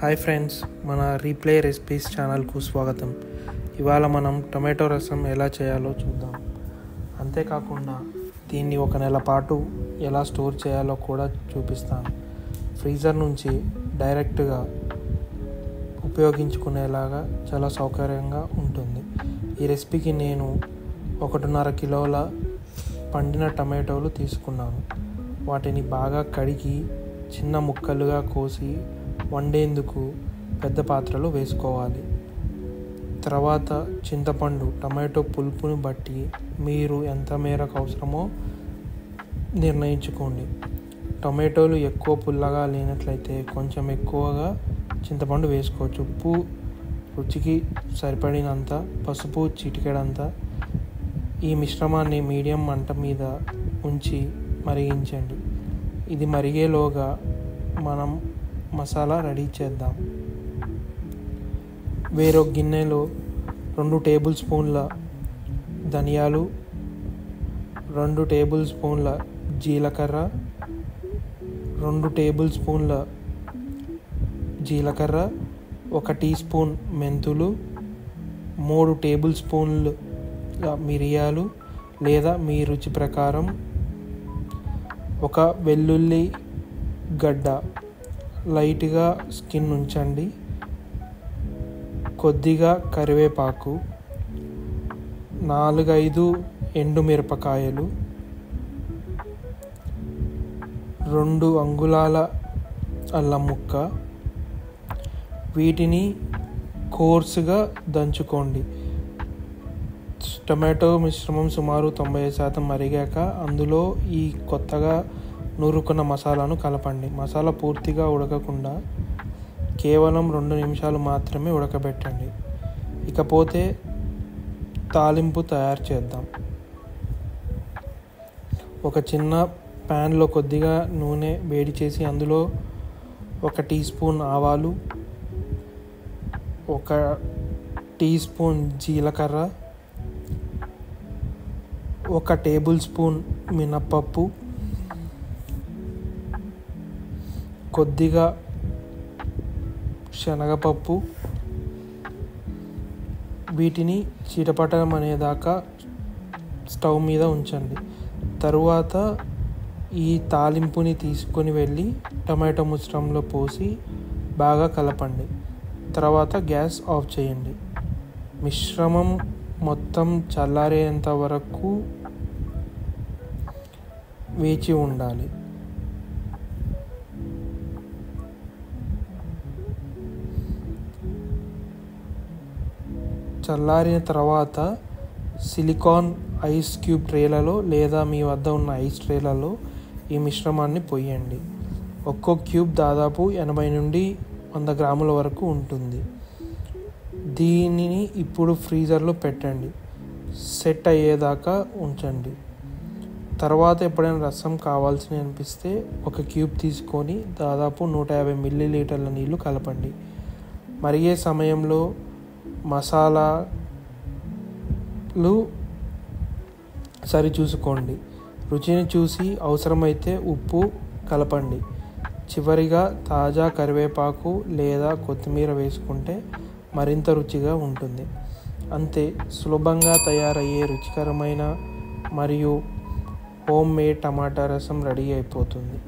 Hi friends, మన replay recipes ఛానల్కు స్వాగతం. ఇవాళ మనం టొమాటో రసం ఎలా చేయాలో చూద్దాం. అంతేకాకుండా దీన్ని 1 నెల పాటు ఎలా స్టోర్ చేయాలో కూడా చూపిస్తాను. ఫ్రీజర్ నుంచి డైరెక్ట్గా ఉపయోగించుకునేలాగా చాలా సౌకర్యంగా ఉంటుంది. ఈ రెసిపీకి నేను 1.5 కిలోల పండిన టమాటోలు తీసుకున్నాను. వాటిని బాగా కడిగి చిన్న ముక్కలుగా కోసి వండేందుకు పెద్ద పాత్రలో వేసుకోవాలి. తర్వాత చింతపండు, టమాటో పులుపుని బట్టి మీరు ఎంత మేరకు అవసరమో నిర్ణయించుకోండి. టమాటోలు ఎక్కువ పుల్లగా లేనట్లయితే కొంచెం ఎక్కువగా చింతపండు వేసుకోవచ్చు. ఉప్పు రుచికి సరిపడినంత, పసుపు చిటికెడంత. ఈ మిశ్రమాన్ని మీడియం మంట మీద ఉంచి మరిగించండి. ఇది మరిగేలోగా మనం మసాలా రెడీ చేద్దాం. వేరొక గిన్నెలో 2 టేబుల్ స్పూన్ల ధనియాలు, 2 టేబుల్ స్పూన్ల జీలకర్ర, 2 టేబుల్ స్పూన్ల జీలకర్ర, 1 టీ స్పూన్ మెంతులు, 3 టేబుల్ స్పూన్లు మిరియాలు లేదా మీ రుచి ప్రకారం, 1 వెల్లుల్లి గడ్డ లైట్గా స్కిన్ ఉంచండి, కొద్దిగా కరివేపాకు, 4-5 ఎండుమిరపకాయలు, 2 అంగుళాల అల్లం ముక్క. వీటిని కోర్సుగా దంచుకోండి. టమాటో మిశ్రమం సుమారు 90% మరిగాక అందులో ఈ కొత్తగా నూరుకున్న మసాలాను కలపండి. మసాలా పూర్తిగా ఉడకకుండా కేవలం 2 నిమిషాలు మాత్రమే ఉడకబెట్టండి. ఇకపోతే తాలింపు తయారు చేద్దాం. ఒక చిన్న ప్యాన్లో కొద్దిగా నూనె వేడి చేసి అందులో 1 టీ స్పూన్ ఆవాలు, 1 టీ స్పూన్ జీలకర్ర, 1 టేబుల్ స్పూన్ మినప్పప్పు, కొద్దిగా శనగపప్పు. వీటిని చిటపటం అనేదాకా స్టవ్ మీద ఉంచండి. తరువాత ఈ తాలింపుని తీసుకొని వెళ్ళి టమాటో మిశ్రమంలో పోసి బాగా కలపండి. తర్వాత గ్యాస్ ఆఫ్ చేయండి. మిశ్రమం మొత్తం చల్లారేంత వరకు వేచి ఉండాలి. చల్లారిన తర్వాత సిలికాన్ ఐస్ క్యూబ్ ట్రేలలో లేదా మీ వద్ద ఉన్న ఐస్ ట్రేలలో ఈ మిశ్రమాన్ని పోయండి. ఒక్కో క్యూబ్ దాదాపు 80 నుండి 100 గ్రాముల వరకు ఉంటుంది. దీనిని ఇప్పుడు ఫ్రీజర్లో పెట్టండి. సెట్ అయ్యేదాకా ఉంచండి. తర్వాత ఎప్పుడైనా రసం కావాల్సి అనిపిస్తే 1 క్యూబ్ తీసుకొని దాదాపు 150 మిల్లీలీటర్ల నీళ్లు కలపండి. మరిగే సమయంలో మసాలాలు సరిచూసుకోండి. రుచిని చూసి అవసరమైతే ఉప్పు కలపండి. చివరిగా తాజా కరివేపాకు లేదా కొత్తిమీర వేసుకుంటే మరింత రుచిగా ఉంటుంది. అంతే, సులభంగా తయారయ్యే రుచికరమైన మరియు హోమ్ మేడ్ టమాటా రసం రెడీ అయిపోతుంది.